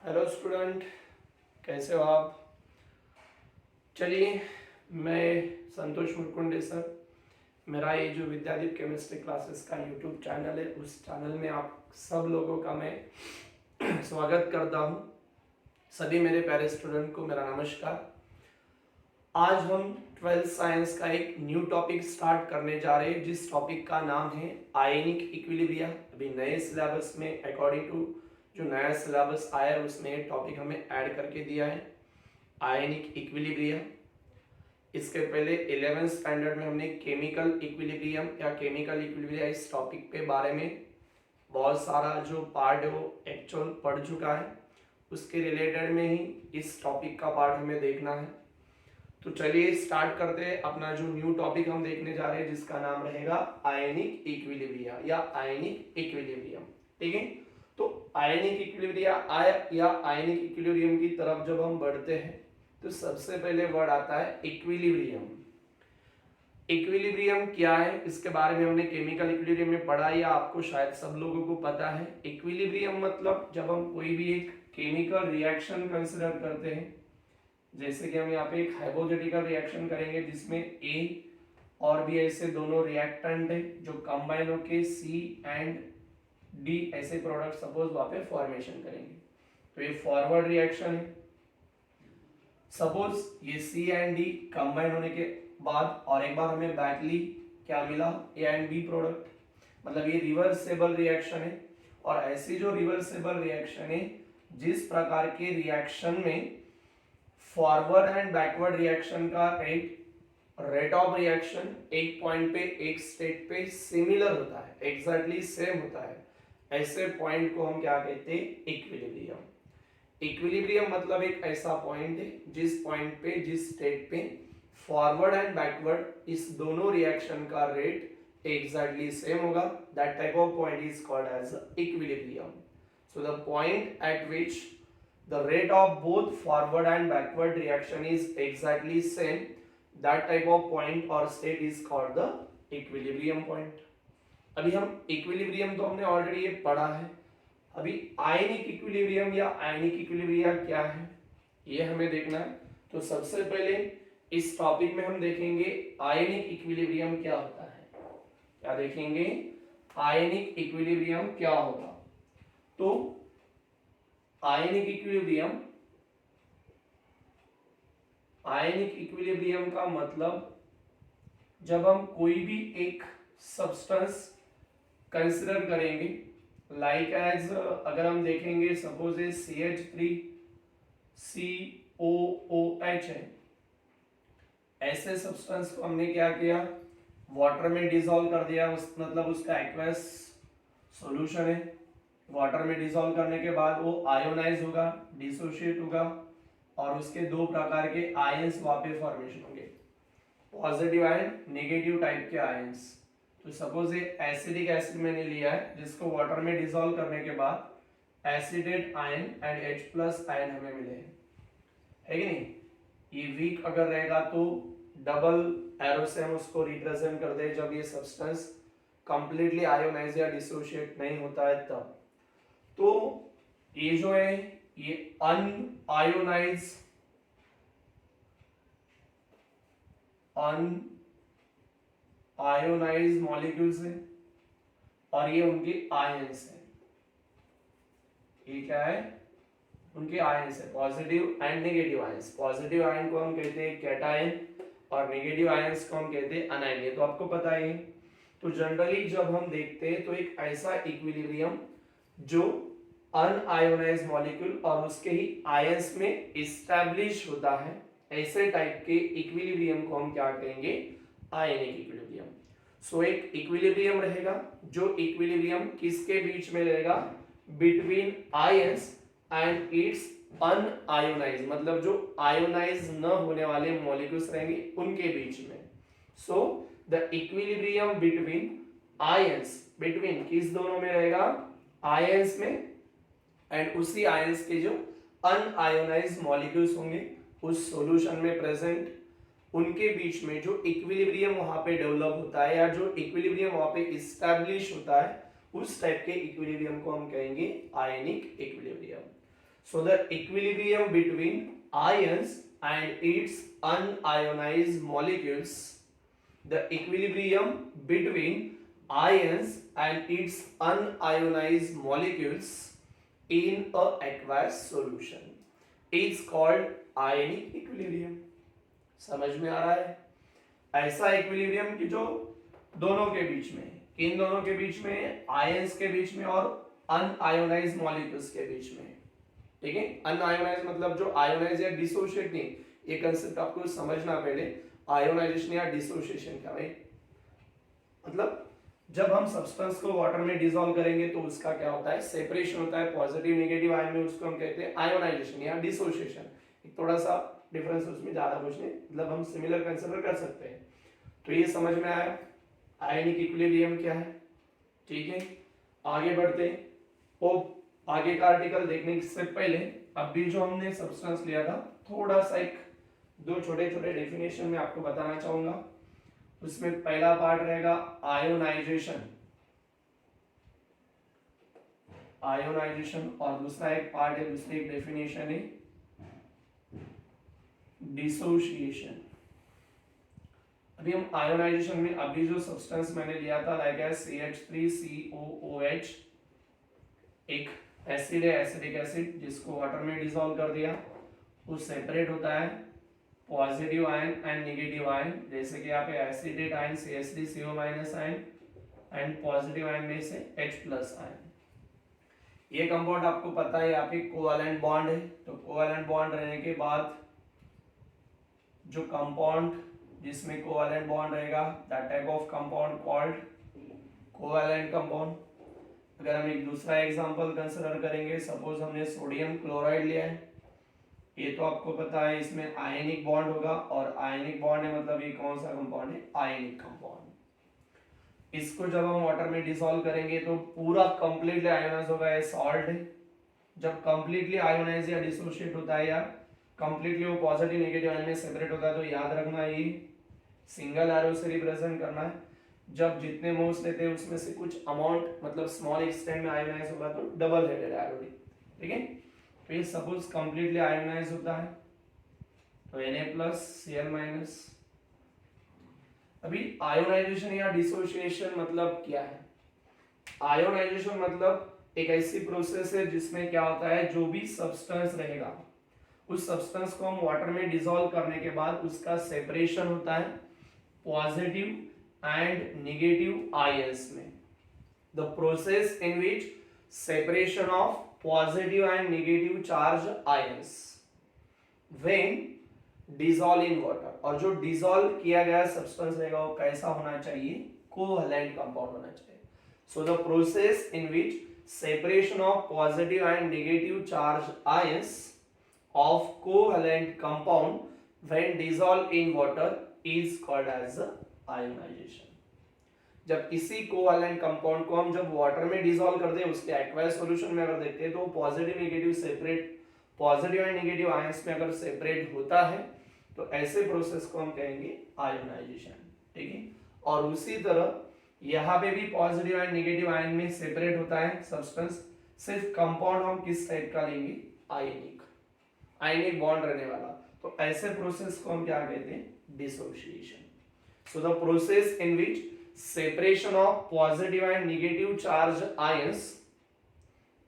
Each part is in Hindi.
हेलो स्टूडेंट, कैसे हो आप। चलिए, मैं संतोष मुरकुंडे सर, मेरा ये जो विद्यादीप केमिस्ट्री क्लासेस का यूट्यूब चैनल है, उस चैनल में आप सब लोगों का मैं स्वागत करता हूँ। सभी मेरे प्यारे स्टूडेंट को मेरा नमस्कार। आज हम 12th साइंस का एक न्यू टॉपिक स्टार्ट करने जा रहे हैं, जिस टॉपिक का नाम है आयनिक इक्विलिब्रियम। अभी नए सिलेबस में अकॉर्डिंग टू जो नया सिलेबस आया है उसमें ये टॉपिक हमें ऐड करके दिया है, आयनिक इक्विलिब्रियम। इसके पहले 11th स्टैंडर्ड में हमने केमिकल इक्विलिब्रियम या केमिकल इक्विलिब्रियम इस टॉपिक के बारे में बहुत सारा जो पार्ट है वो एक्चुअल पढ़ चुका है। उसके रिलेटेड में ही इस टॉपिक का पार्ट हमें देखना है। तो चलिए स्टार्ट करते हैं अपना जो न्यू टॉपिक हम देखने जा रहे हैं, जिसका नाम रहेगा आयनिक इक्विलिब्रियम या आयनिक इक्विलिब्रियम। ठीक है, तो आयनिक इक्विलिब्रियम या आयनिक इक्विलिब्रियम की तरफ जब हम बढ़ते हैं तो सबसे पहले वर्ड आता है इक्विलिब्रियम। इक्विलिब्रियम क्या है, इसके बारे में हमने केमिकल इक्विलिब्रियम में पढ़ा या आपको शायद सब लोगों को पता है। इक्विलिब्रियम मतलब जब हम कोई भी एक केमिकल रिएक्शन कंसिडर करते हैं, जैसे कि हम यहाँ पे एक हाइपोथेटिकल रिएक्शन करेंगे जिसमें ए और बी ऐसे दोनों रिएक्टेंट है जो कंबाइन होके सी एंड डी ऐसे प्रोडक्ट सपोज वहां पे फॉर्मेशन करेंगे, तो ये फॉरवर्ड रिएक्शन है। सपोज ये सी एंड डी कंबाइन होने के बाद और एक बार हमें बैकली क्या मिला, ए एंड बी प्रोडक्ट, मतलब ये रिवर्सेबल रिएक्शन है। और ऐसी जो रिवर्सेबल रिएक्शन है, जिस प्रकार के रिएक्शन में फॉरवर्ड एंड बैकवर्ड रिएक्शन का रेट ऑफ रिएक्शन एक पॉइंट पे एक स्टेट पे सिमिलर होता है, एग्जैक्टली सेम होता है, ऐसे पॉइंट को हम क्या कहते हैं, इक्विलिब्रियम। इक्विलिब्रियम मतलब एक ऐसा पॉइंट है जिस पॉइंट पे जिस स्टेट पे फॉरवर्ड एंड बैकवर्ड इस दोनों रिएक्शन का रेट एग्जैक्टली सेम होगा, that type of point is called as equilibrium. So the point at which the rate of both forward and backward reaction is exactly same, that type of point or state is called the equilibrium point। अभी हम इक्विलिब्रियम तो हमने ऑलरेडी ये पढ़ा है, अभी आयनिक इक्विलिब्रियम या आयनिक इक्विलिब्रियम क्या है ये हमें देखना है। तो सबसे पहले इस टॉपिक में हम देखेंगे आयनिक इक्विलिब्रियम क्या होता है। क्या देखेंगे, आयनिक इक्विलिब्रियम क्या होगा। तो आयनिक इक्विलिब्रियम का मतलब जब हम कोई भी एक सब्सटेंस कंसिडर करेंगे, लाइक एज अगर हम देखेंगे सपोज ये CH3COOH है, ऐसे सब्सटेंस को हमने क्या किया, वाटर में डिसॉल्व कर दिया, मतलब उसका एक्वस सॉल्यूशन है। वाटर में डिसॉल्व करने के बाद वो आयोनाइज होगा, डिसोशिएट होगा और उसके दो प्रकार के आयंस वहां पे फॉर्मेशन होंगे, पॉजिटिव आयन, नेगेटिव टाइप के आयंस। तो सपोज ये एसिडिक एसिड मैंने लिया है जिसको वाटर में डिसॉल्व करने के बाद acetate ion and H+ ion हमें मिले हैं, है कि नहीं। ये वीक अगर रहेगा तो डबल एरो से हम उसको रिप्रेजेंट कर दे, जब ये सब्सटेंस कंप्लीटली आयोनाइज या डिसोशिएट नहीं होता है तब। तो ये जो है ये अनआयोनाइज्ड मॉलिक्यूल्स है और ये उनके आयंस है। ये क्या है, उनके आयंस है, positive and negative ions. Positive ion को हम कहते हैं कैटायन और नेगेटिव आयंस को हम कहते हैं अनायन। ये तो आपको पता ही है। तो जनरली जब हम देखते हैं तो एक ऐसा इक्विलिब्रियम जो अनआयोनाइज्ड मॉलिक्यूल और उसके ही आयंस में इस्टेब्लिश होता है, ऐसे टाइप के इक्विलिब्रियम को हम क्या कहेंगे, आयनिक इक्विलिब्रियम। सो एक इक्विलिब्रियम रहेगा, जो इक्विलिब्रियम किसके बीच में रहेगा, between ions and its unionised, मतलब जो आयोनाइज न होने वाले मॉलिक्यूल्स रहेंगे उनके बीच में। सो the equilibrium between ions, between किस दोनों में रहेगा, आयंस में, एंड उसी आयंस के जो अनआयोनाइज्ड मॉलिक्यूल्स होंगे उस सॉल्यूशन में प्रेजेंट, उनके बीच में जो इक्विलिब्रियम वहां पे डेवलप होता है या जो इक्विलिब्रियम वहां पे इस्टेब्लिश होता है, उस टाइप के इक्विलिब्रियम को हम कहेंगे ionic equilibrium. So the equilibrium between ions and its unionized molecules, the equilibrium between ions and its unionized molecules in a aqueous solution is called ionic equilibrium. समझ में आ रहा है? ऐसा इक्विलिब्रियम की जो दोनों के बीच में, इन दोनों के बीच में, आयंस के बीच में और अनआयोनाइज्ड मॉलिक्यूल्स के बीच में, ठीक है? अनआयोनाइज्ड मतलब जो आयोनाइज या डिसोशिएट नहीं, ये कंसेप्ट आपको समझना पहले। आयोनाइजेशन या डिसोसिएशन क्या है? मतलब जब हम सब्सटेंस को वाटर में डिसॉल्व करेंगे तो उसका क्या होता है? सेपरेशन होता है पॉजिटिव नेगेटिव आयन में, उसको हम कहते हैं आयोनाइजेशन या डिसोसिएशन। एक थोड़ा सा डिफरेंस उसमें, ज्यादा कुछ नहीं, मतलब हम सिमिलर कंसीडर कर सकते हैं। तो ये समझ में आया आयनिक इक्विलिब्रियम क्या है, ठीक है? आगे बढ़ते हैं। वो आगे का आर्टिकल देखने से पहले अभी जो हमने सब्सटेंस लिया था, थोड़ा सा एक दो छोटे छोटे डेफिनेशन में आपको बताना चाहूंगा। उसमें पहला पार्ट रहेगा आयोनाइजेशन, आयोनाइजेशन, और दूसरा एक पार्ट है, दूसरी एक डेफिनेशन है डिसोसिएशन। अभी हम आयोनाइजेशन में अभी जो सब्सटेंस मैंने लिया था लाइक CH3COOH, एक एसिड है, एसिडिक एसिड, जिसको वाटर में डिसॉल्व कर दिया, वो सेपरेट होता है positive ion and negative ion, जैसे कि यहाँ पे acetate ion CH3CO- ion and positive ion में से H+ आयन। ये कंपाउंड आपको पता है यहाँ पे कोवैलेंट बॉन्ड है, तो कोवैलेंट बॉन्ड रहने के बाद जो कंपाउंड जिसमें कोवैलेंट बॉन्ड रहेगा, that type of compound called covalent compound. अगर हम एक दूसरा एग्जांपल कंसीडर करेंगे, सपोज हमने सोडियम क्लोराइड लिया है, ये तो आपको पता है इसमें आयनिक बॉन्ड होगा, और आयनिक बॉन्ड है मतलब ये कौन सा कंपाउंड है? Ionic compound. इसको जब हम वाटर में डिसॉल्व करेंगे तो पूरा कंप्लीटली आयोनाइज होगा, ये सॉल्ट है। जब कंप्लीटली आयोनाइज या डिसोशिएट होता है या कंप्लीटली वो पॉजिटिव नेगेटिव आयन में सेपरेट होता है, तो याद रखना ये सिंगल एरो से रिप्रेजेंट करना है। जब जितने मोल्स लेते हैं उसमें से कुछ अमाउंट मतलब स्मॉल एक्सटेंट में आयोनाइज होगा तो डबल हेडेड एरो, ठीक है? तो ये सपोज कंप्लीटली आयोनाइज होता है तो Na+Cl-। अभी आयोनाइजेशन या डिसोसिएशन मतलब क्या है? आयोनाइजेशन मतलब एक ऐसी प्रोसेस है जिसमें क्या होता है, जो भी सब्सटेंस रहेगा उस सब्सटेंस को हम वाटर में डिसॉल्व करने के बाद उसका सेपरेशन होता है पॉजिटिव एंड नेगेटिव आयंस में। The process in which separation of positive and negative charge ions when dissolve in water. और जो डिसॉल्व किया गया सब्सटेंस रहेगा वो कैसा होना चाहिए? कोवैलेंट कंपाउंड होना चाहिए। सो the process in which separation of positive and negative charge ions of covalent compound when dissolved in water is called as ionization। जब किसी कोवैलेंट कंपाउंड को हम जब वाटर में डिसॉल्व कर दे, उसके एक्वायस सॉल्यूशन में अगर देखते हैं तो positive negative separate, positive and negative ions में अगर सेपरेट होता है तो ऐसे प्रोसेस को हम कहेंगे आयोनाइजेशन, ठीक है? और उसी तरह यहाँ पे भी पॉजिटिव एंड नेगेटिव आयन में सेपरेट होता है सब्सटेंस, सिर्फ कंपाउंड हम किस टाइप का लेंगे? आयनिक, आयनिक बॉन्ड रहने वाला। तो ऐसे प्रोसेस को हम क्या कहते हैं? Dissociation. So the process in which separation of positive and negative charge ions,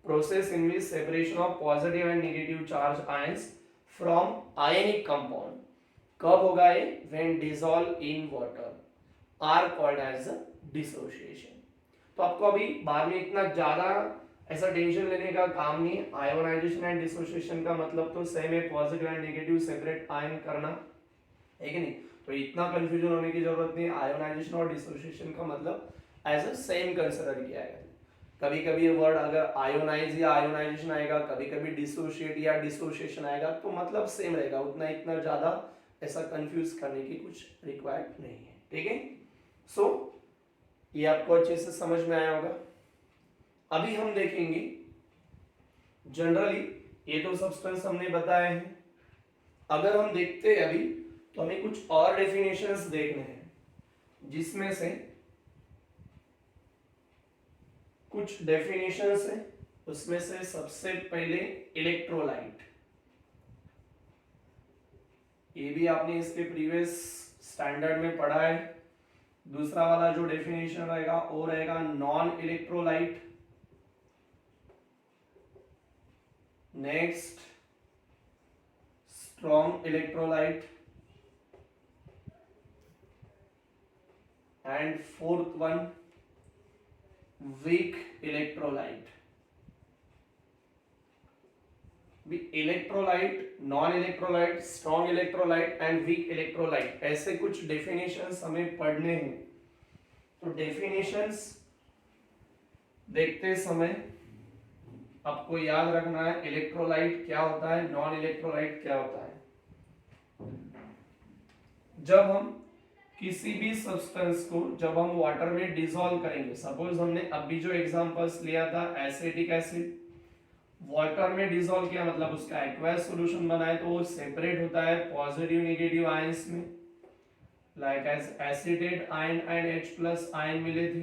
process in which separation of positive and negative charge ions from ionic compound कब होगा? ये when dissolve in water are called as dissociation. तो आपको अभी बाद में इतना ज्यादा ऐसा टेंशन लेने का काम नहीं। आयोनाइजेशन एंड डिसोसिएशन का मतलब तो सेम है, positive and negative separate ion करना, है कि नहीं? तो इतना कंफ्यूजन होने की जरूरत नहीं। आयोनाइजेशन और डिसोसिएशन का मतलब एज अ सेम कंसीडर किया है। कभी कभी ये वर्ड अगर आयोनाइज या आयोनाइजेशन आएगा, कभी कभी डिसोशिएट या डिसोसिएशन आएगा, तो मतलब सेम रहेगा, उतना इतना ज्यादा ऐसा कंफ्यूज करने की कुछ रिक्वायर्ड नहीं है, ठीक है? सो ये आपको अच्छे से समझ में आया होगा। अभी हम देखेंगे जनरली, ये तो सब्सटेंस हमने बताए हैं। अगर हम देखते हैं अभी तो हमें कुछ और डेफिनेशंस देखने हैं, जिसमें से कुछ डेफिनेशंस हैं उसमें से सबसे पहले इलेक्ट्रोलाइट, ये भी आपने इसके प्रीवियस स्टैंडर्ड में पढ़ा है। दूसरा वाला जो डेफिनेशन रहेगा वो रहेगा non electrolyte. Next strong electrolyte, and fourth one weak electrolyte. Electrolyte, non electrolyte, strong electrolyte and weak electrolyte, ऐसे कुछ डेफिनेशंस हमें पढ़ने हैं। तो डेफिनेशंस देखते समय आपको याद रखना है इलेक्ट्रोलाइट क्या होता है, नॉन इलेक्ट्रोलाइट क्या होता है। जब हम किसी भी सब्सटेंस को जब हम वाटर में डिसॉल्व करेंगे, सपोज हमने अभी जो एग्जांपल्स लिया था एसिटिक एसिड, वाटर में डिसॉल्व किया मतलब उसका एक्वायस सॉल्यूशन बनाए तो वो सेपरेट होता है पॉजिटिव नेगेटिव आयंस में, like as acetate ion and H+ ion मिले थे।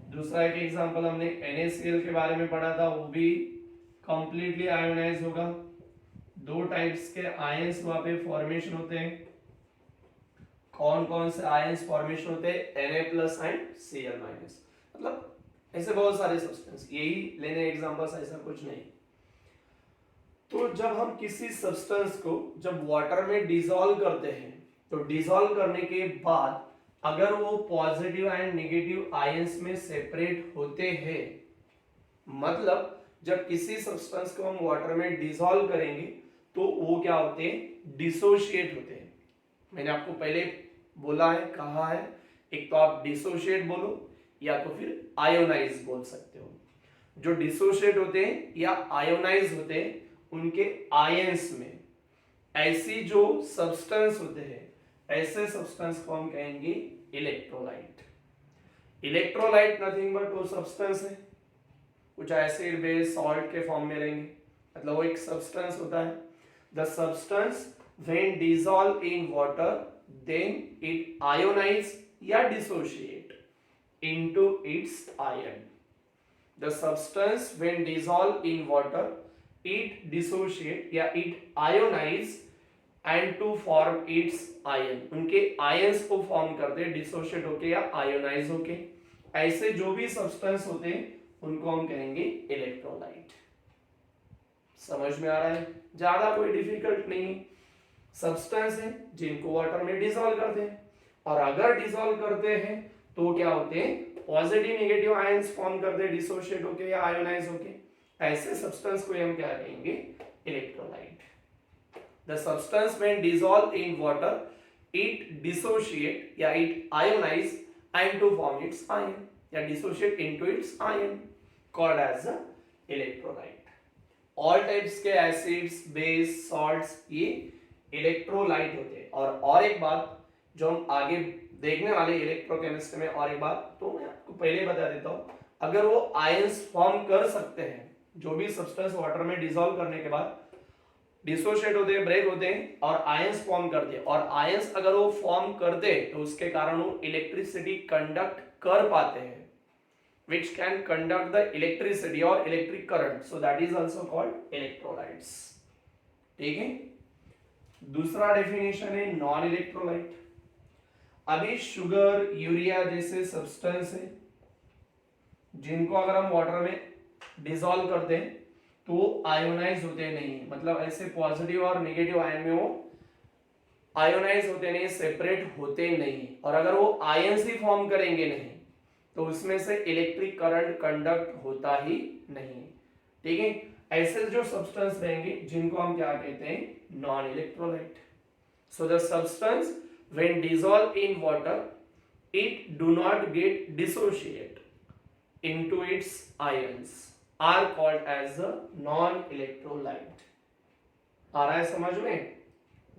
दूसरा एक एग्जांपल हमने NaCl के बारे में पढ़ा था, वो भी कंप्लीटली आयोनाइज होगा। दो टाइप्स के आयंस वहां पे फॉर्मेशन होते हैं। कौन कौन से आयंस फॉर्मेशन होते हैं? Na+ and Cl-। मतलब ऐसे बहुत सारे सब्सटेंस, यही लेने एग्जांपल्स, ऐसा कुछ नहीं। तो जब हम किसी सब्सटेंस को जब वाटर में डिसॉल्व करते हैं तो डिसॉल्व करने के बाद अगर वो पॉजिटिव एंड नेगेटिव आयंस में सेपरेट होते हैं, मतलब जब किसी सब्सटेंस को हम वाटर में डिसॉल्व करेंगे तो वो क्या होते हैं? डिसोशिएट होते हैं। मैंने आपको पहले बोला है, कहा है, एक तो आप डिसोशिएट बोलो या तो फिर आयोनाइज बोल सकते हो। जो डिसोशिएट होते हैं या आयोनाइज होते हैं उनके आयंस में ऐसी जो सब्सटेंस होते हैं, ऐसे सब्सटेंस को हम कहेंगे इलेक्ट्रोलाइट। इलेक्ट्रोलाइट नथिंग बट वो सब्सटेंस है, कुछ एसिड बेस सॉल्ट के फॉर्म में रहेंगे, मतलब वो एक सब्सटेंस होता है। The substance when dissolve in water then it ionize या dissociate into its ion. The substance when dissolved in water, it dissociate या it ionize and to form its ion. उनके ions को form करते हैं dissociate होके या ionize होके। ऐसे जो भी substance होते हैं उनको हम कहेंगे इलेक्ट्रोलाइट। समझ में आ रहा है? ज्यादा कोई डिफिकल्ट नहीं। सब्सटेंस है जिनको वाटर में डिसॉल्व करते हैं, और अगर डिसॉल्व करते हैं तो क्या होते हैं? पॉजिटिव नेगेटिव आयंस फॉर्म करते हैं डिसोशिएट होके या आयोनाइज होके। ऐसे सब्सटेंस को हम क्या कहेंगे? Electrolyte. The substance when dissolve in water it dissociate या it ionise and to form its ion या dissociate into its ion called as a electrolyte. All types के एसिड्स बेस सॉल्ट्स ये इलेक्ट्रोलाइट होते हैं। और एक बात जो हम आगे देखने वाले इलेक्ट्रोकेमिस्ट्री में, और एक बात तो मैं आपको पहले बता देता हूं, अगर वो आयंस फॉर्म कर सकते हैं, जो भी सब्सटेंस वाटर में डिसॉल्व करने के बाद डिसोशिएट होते हैं, ब्रेक होते हैं और आयंस फॉर्म करते हैं, और आयंस अगर वो फॉर्म करते हैं तो उसके कारण वो इलेक्ट्रिसिटी कंडक्ट कर पाते हैं, which can conduct the electricity or electric current, so that is also called electrolytes। ठीक है। दूसरा डेफिनेशन है नॉन इलेक्ट्रोलाइट। अभी शुगर, यूरिया जैसे सब्सटेंस है जिनको अगर हम वाटर में डिसॉल्व करते हैं तो आयोनाइज होते नहीं, मतलब ऐसे पॉजिटिव और नेगेटिव आयन में वो आयोनाइज होते नहीं, सेपरेट होते नहीं, और अगर वो आयंस ही फॉर्म करेंगे नहीं तो उसमें से इलेक्ट्रिक करंट कंडक्ट होता ही नहीं। ठीक है। ऐसे जो सब्सटेंस रहेंगे जिनको हम क्या कहते हैं? Non electrolyte. So the substance when dissolved in water it do not get dissociate into its ions are called as a non electrolyte। आ रहा है समझ में?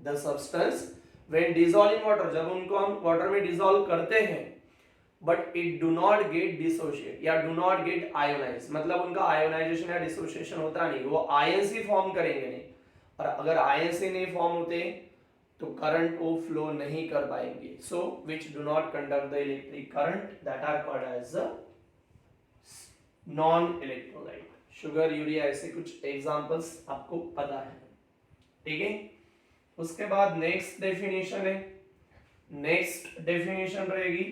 the substance when dissolved in water, जब उनको हम वाटर में डिसॉल्व करते हैं but it do not get dissociate या do not get ionize, मतलब उनका आयोनाइजेशन या डिसोसिएशन होता नहीं, वो आयंस ही फॉर्म करेंगे नहीं, और अगर आयंस ही नहीं फॉर्म होते तो करंट को फ्लो नहीं कर पाएंगे। So which do not conduct the electric current, that are called as non electrolyte, sugar, urea, ऐसे कुछ एग्जांपल्स आपको पता है, ठीक है। उसके बाद नेक्स्ट डेफिनेशन है, नेक्स्ट डेफिनेशन रहेगी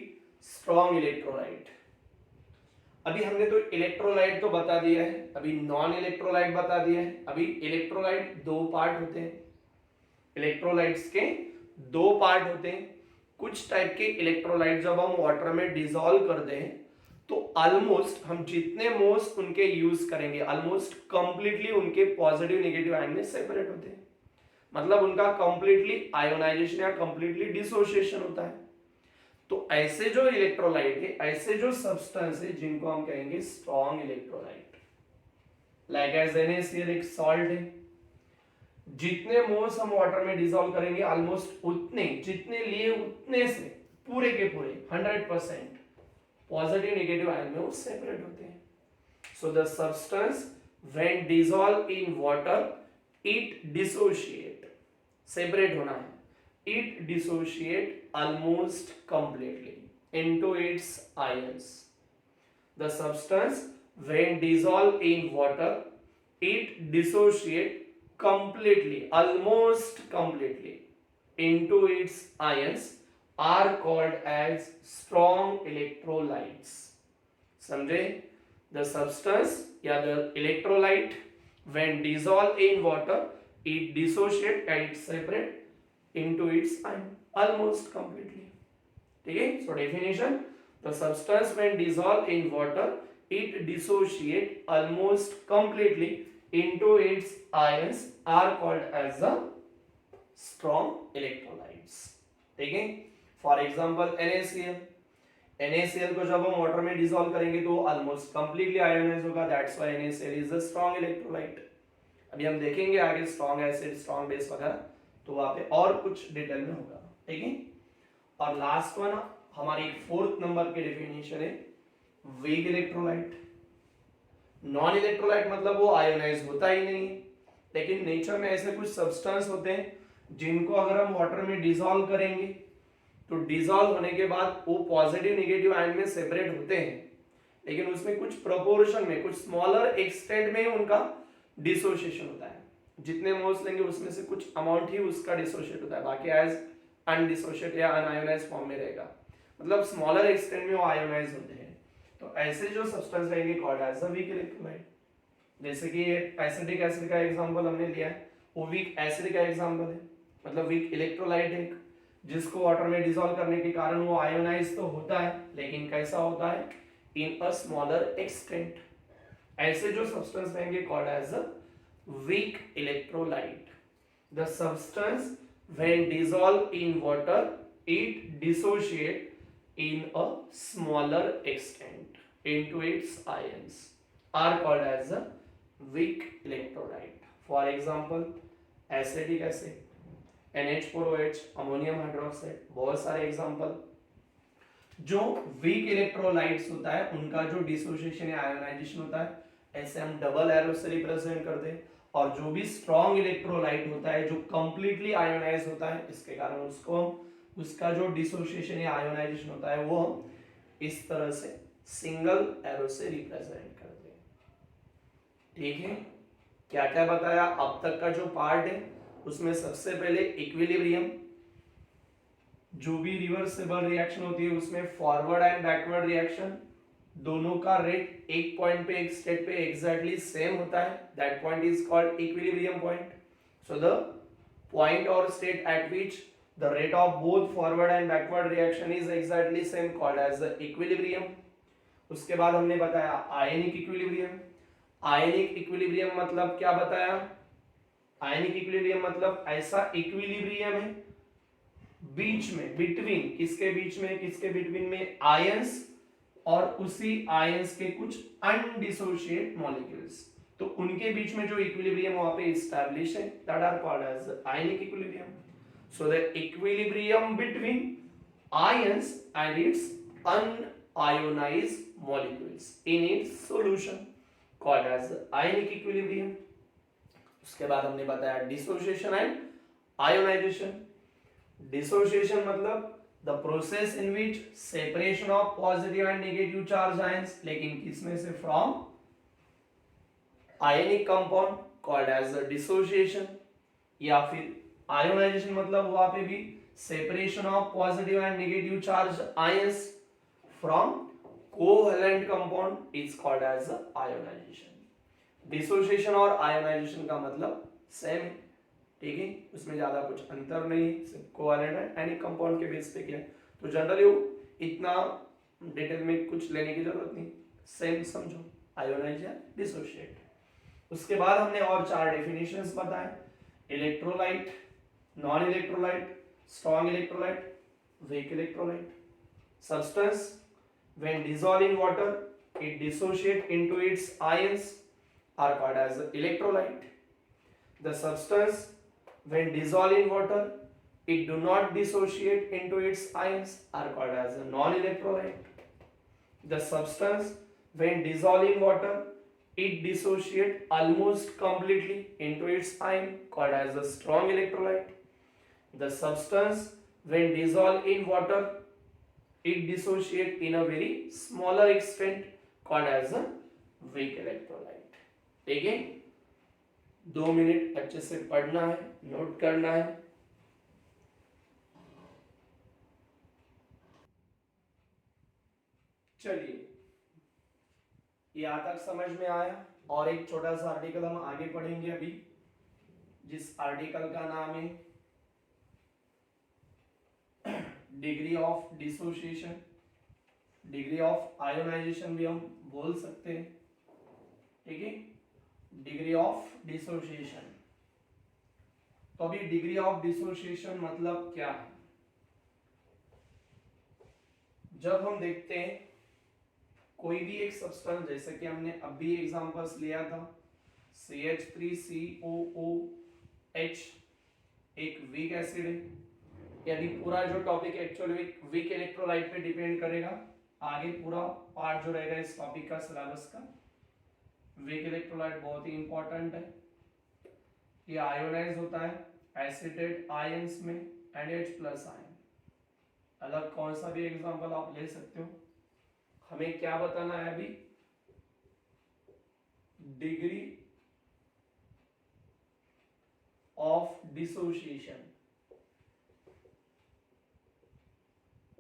स्ट्रॉन्ग इलेक्ट्रोलाइट। अभी हमने तो इलेक्ट्रोलाइट तो बता दिया है, अभी नॉन इलेक्ट्रोलाइट बता दिया है। अभी इलेक्ट्रोलाइट दो पार्ट होते हैं, इलेक्ट्रोलाइट्स के दो पार्ट होते हैं। कुछ टाइप के इलेक्ट्रोलाइट जब हम वाटर में डिसॉल्व कर दें तो ऑलमोस्ट हम जितने मोल्स उनके यूज करेंगे ऑलमोस्ट कंप्लीटली उनके पॉजिटिव नेगेटिव आयन में सेपरेट होते हैं, मतलब उनका कंप्लीटली आयोनाइजेशन या कंप्लीटली डिसोसिएशन होता है। तो ऐसे जो इलेक्ट्रोलाइट है, ऐसे जो सब्सटेंस है जिनको हम कहेंगे strong electrolyte, like as NaCl एक सॉल्ट है, जितने मोल्स हम वाटर में डिसॉल्व करेंगे ऑलमोस्ट उतने जितने लिए उतने से पूरे के पूरे 100% पॉजिटिव नेगेटिव आयन में वो सेपरेट होते हैं। So the substance when dissolve in water it dissociate, separate होना है, it dissociate almost completely into its ions. The substance when dissolved in water it dissociate completely, almost completely into its ions are called as strong electrolytes. समझे? The substance या the electrolyte when dissolved in water it dissociate and it separate into its ion almost completely, ठीक है। so definition, the substance when dissolved in water it dissociate almost completely into its ions are called as the strong electrolytes, ठीक है। for example NaCl, NaCl को जब हम वाटर में डिसॉल्व करेंगे तो ऑलमोस्ट कंप्लीटली आयोनाइज होगा, that's why NaCl is a strong electrolyte. अभी हम देखेंगे आगे स्ट्रॉन्ग एसिड, स्ट्रॉन्ग बेस वगैरह, तो वहां पे और कुछ डिटेल में होगा, ठीक है। और लास्ट वन हमारी 4th नंबर की डेफिनेशन है वीक इलेक्ट्रोलाइट। नॉन इलेक्ट्रोलाइट मतलब वो आयोनाइज होता ही नहीं है, लेकिन नेचर में ऐसे कुछ सब्सटेंस होते हैं जिनको अगर हम वाटर में डिसॉल्व करेंगे तो डिसॉल्व होने के बाद वो पॉजिटिव नेगेटिव आयन में सेपरेट होते हैं, लेकिन उसमें कुछ प्रोपोर्शन में, कुछ स्मॉलर एक्सटेंट में उनका डिसोसिएशन होता है। जितने मोल्स लेंगे उसमें से कुछ अमाउंट ही उसका डिसोशिएट होता है, बाकी एज अनडिसोशिएट या अनआयोनाइज्ड फॉर्म में रहेगा, मतलब स्मॉलर एक्सटेंट में वो आयोनाइज होते हैं। तो ऐसे जो सब्सटेंस रहेंगे called as a weak electrolyte. जैसे कि एसिटिक एसिड का एग्जांपल हमने लिया है, वो वीक एसिड का एग्जांपल है, मतलब वीक इलेक्ट्रोलाइट है जिसको वाटर में डिसॉल्व करने के कारण वो आयोनाइज तो होता है, लेकिन कैसा होता है, इन अ स्मॉलर एक्सटेंट। ऐसे जो सब्सटेंस रहेंगे called as a weak electrolyte. The substance when dissolved in water it dissociate in a smaller extent into its ions are called as a weak electrolyte. For example acetic acid, NH4OH, ammonium hydroxide, बहुत सारे एग्जांपल। जो वीक इलेक्ट्रोलाइट्स होता है उनका जो डिसोसिएशन या आयोनाइजेशन होता है ऐसे हम डबल एरो से रिप्रेजेंट करते हैं, और जो भी स्ट्रॉन्ग इलेक्ट्रोलाइट होता है जो कंप्लीटली आयोनाइज होता है, इसके कारण उसको हम उसका जो डिसोसिएशन या आयोनाइजेशन होता है वो हम इस तरह से सिंगल एरो से रिप्रेजेंट करते हैं, ठीक है। क्या क्या बताया अब तक का जो पार्ट है उसमें सबसे पहले इक्विलिब्रियम, जो भी रिवर्सिबल रिएक्शन होती है उसमें फॉरवर्ड एंड बैकवर्ड रिएक्शन दोनों का रेट एक पॉइंट पे, एक स्टेट पे एग्जैक्टली सेम होता है, that point is called equilibrium point. So the point और state at which the rate of both forward and backward reaction is exactly same called as the equilibrium. उसके बाद हमने बताया आयनिक इक्विलिब्रियम। आयनिक इक्विलिब्रियम मतलब क्या बताया, आयनिक इक्विलिब्रियम मतलब ऐसा इक्विलिब्रियम है बीच में, बिटवीन, किसके बीच में, किसके बिटवीन में, आयंस और उसी आयंस के कुछ अनडिसोशिएट मॉलिक्यूल्स, तो उनके बीच में जो इक्विलिब्रियम वहां पे एस्टैब्लिश है that are called as ionic equilibrium. So the equilibrium between ions and its unionized molecules in its solution called as ionic equilibrium. उसके बाद हमने बताया डिसोसिएशन एंड आयोनाइजेशन। डिसोसिएशन मतलब the process in which separation of positive and negative charge ions, लेकिन किसमें से, from ionic compound called as the dissociation, या फिर आयोनाइजेशन मतलब वहां पे भी separation of positive and negative charge ions from covalent compound is called as ionization. Dissociation और आयोनाइजेशन का मतलब सेम है, ठीक है, उसमें ज्यादा कुछ अंतर नहीं है, सिर्फ कोवैलेंट एंड आयनिक कंपाउंड के बेस पे किया है। तो जनरली इतना डिटेल में कुछ लेने की जरूरत नहीं, सेम समझो, आयोनाइज या डिसोशिएट। उसके बाद हमने और 4 डेफिनेशंस बताए, electrolyte, non electrolyte, strong electrolyte, weak electrolyte. Substance when dissolved in water it dissociate into its ions are called as electrolyte. The substance when dissolved in water it do not dissociate into its ions are called as a non-electrolyte. The substance when dissolved in water it dissociate almost completely into its ion called as a strong electrolyte. The substance when dissolved in water it dissociate in a very smaller extent called as a weak electrolyte. ठीक है, 2 मिनट अच्छे से पढ़ना है, नोट करना है। चलिए, यहां तक समझ में आया। और एक छोटा सा आर्टिकल हम आगे पढ़ेंगे अभी, जिस आर्टिकल का नाम है degree of dissociation, degree of ionization भी हम बोल सकते हैं, ठीक है, डिग्री ऑफ डिसोसिएशन। तो अभी डिग्री ऑफ डिसोसिएशन मतलब क्या है? जब हम देखते हैं कोई भी एक सब्सटेंस, जैसे कि हमने अभी एग्जांपल्स लिया था CH3COOH, एक वीक एसिड है, यानी पूरा जो टॉपिक एक्चुअली वीक इलेक्ट्रोलाइट पे डिपेंड करेगा। आगे पूरा पार्ट जो रहेगा इस टॉपिक का, सिलेबस का, वीक इलेक्ट्रोलाइट बहुत ही इंपॉर्टेंट है। ये आयोनाइज होता है एसिडेट आयंस में NH+ आयन। अलग कौन सा भी एग्जांपल आप ले सकते हो। हमें क्या बताना है अभी? डिग्री ऑफ डिसोसिएशन,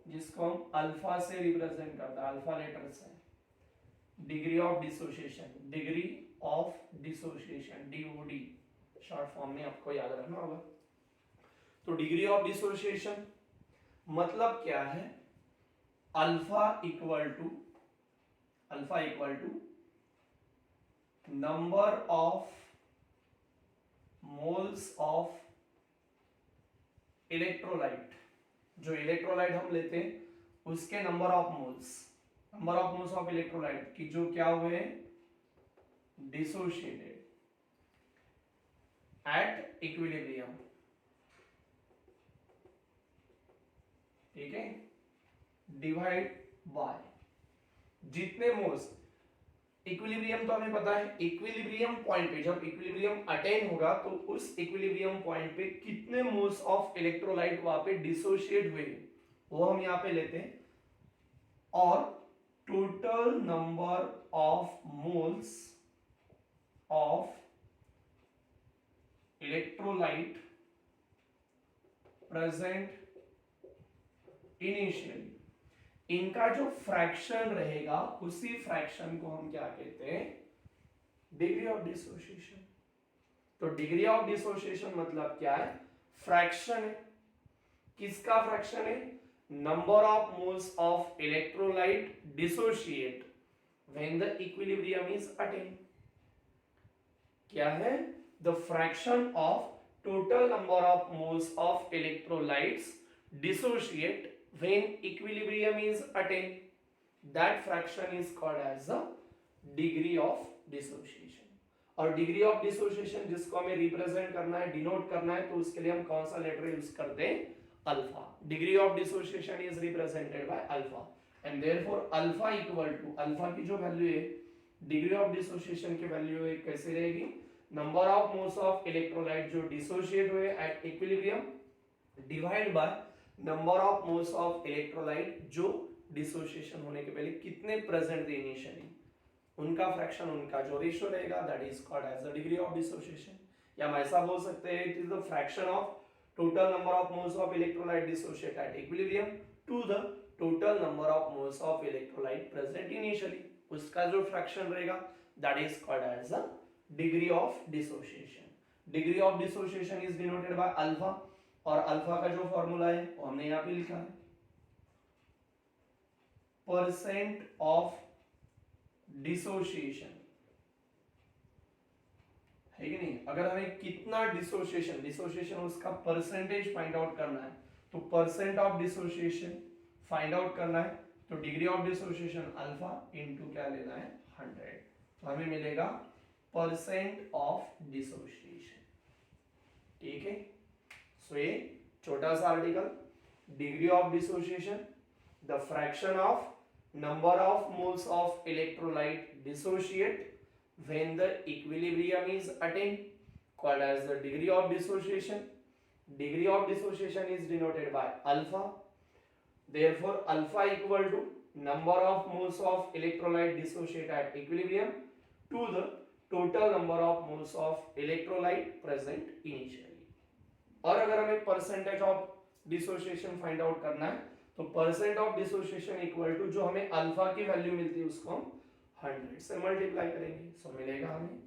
जिसको हम अल्फा से रिप्रेजेंट करते हैं, अल्फा लेटर से। Degree of dissociation, degree of dissociation, DOD short form में आपको याद रखना होगा। तो डिग्री ऑफ डिसोसिएशन मतलब क्या है? Alpha equal to number of moles of electrolyte, जो इलेक्ट्रोलाइट हम लेते हैं उसके number of moles of electrolyte की जो क्या हुए डिसोशिएटेड एट इक्विलिब्रियम, ठीक है, डिवाइड बाय जितने मोल्स। इक्विलिब्रियम तो हमें पता है, इक्विलिब्रियम पॉइंट पे जब इक्विलिब्रियम अटेन होगा तो उस इक्विलिब्रियम पॉइंट पे कितने मोल्स ऑफ इलेक्ट्रोलाइट वहां पे डिसोशिएट हुए वो हम यहां पे लेते हैं, और total number of moles of electrolyte present initially, इनका जो फ्रैक्शन रहेगा उसी फ्रैक्शन को हम क्या कहते हैं? Degree of dissociation. तो डिग्री ऑफ डिसोसिएशन मतलब क्या है? फ्रैक्शन है। किसका फ्रैक्शन है? Number of moles of electrolyte dissociate when the equilibrium is attend. क्या है? The fraction of total number of moles of electrolytes dissociate when equilibrium is attained, that fraction is called as the degree of dissociation। और डिग्री ऑफ डिसोसिएशन जिसको हमें रिप्रेजेंट करना है, डिनोट करना है, तो उसके लिए हम कौन सा लेटर यूज करते हैं? Alpha. Degree of dissociation is represented by alpha and therefore alpha equal to, alpha की जो वैल्यू है डिग्री ऑफ डिसोसिएशन की वैल्यू है कैसे रहेगी? Number of moles of electrolyte जो डिसोशिएट हुए at equilibrium divide by number of moles of electrolyte जो डिसोसिएशन होने के पहले कितने प्रेजेंट थे इनिशियली, उनका फ्रैक्शन, उनका जो रेशियो रहेगा, that is called as the degree of dissociation. या हम ऐसा बोल सकते हैं it is the fraction of total number of moles of electrolyte dissociate at equilibrium to the total number of moles of electrolyte present initially, उसका जो फ्रैक्शन रहेगा that is called as the degree of dissociation. Degree of dissociation is denoted by alpha, और अल्फा का जो फॉर्मूला है वो हमने यहां पे लिखा है, परसेंट ऑफ डिसोसिएशन, है कि नहीं। अगर हमें कितना डिसोसिएशन उसका परसेंटेज फाइंड आउट करना है, तो percent of dissociation find out करना है, तो degree of dissociation alpha into क्या लेना है 100, तो हमें मिलेगा परसेंट ऑफ डिसोसिएशन। ठीक है, सो ये छोटा सा article, degree of dissociation, the fraction of number of moles of electrolyte dissociate when the equilibrium is attained, called as the degree of dissociation. Degree of dissociation is denoted by alpha, therefore alpha equal to number of moles of electrolyte dissociate at equilibrium to the total number of moles of electrolyte present initially. और अगर हमें percentage of dissociation find out करना है, तो percent of dissociation equal to जो हमें अल्फा की वैल्यू मिलती है उसको हम 100 से मल्टीप्लाई करेंगे, सो मिलेगा हमें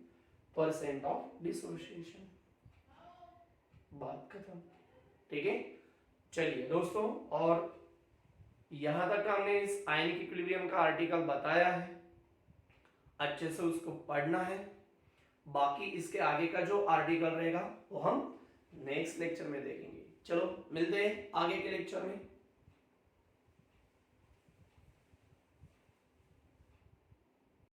परसेंट ऑफ डिसोसिएशन। बात खत्म। ठीक है, चलिए दोस्तों, और यहां तक हमने इस आयनिक इक्विलिब्रियम का आर्टिकल बताया है, अच्छे से उसको पढ़ना है। बाकी इसके आगे का जो आर्टिकल रहेगा वो हम नेक्स्ट लेक्चर में देखेंगे। चलो मिलते हैं आगे के लेक्चर में।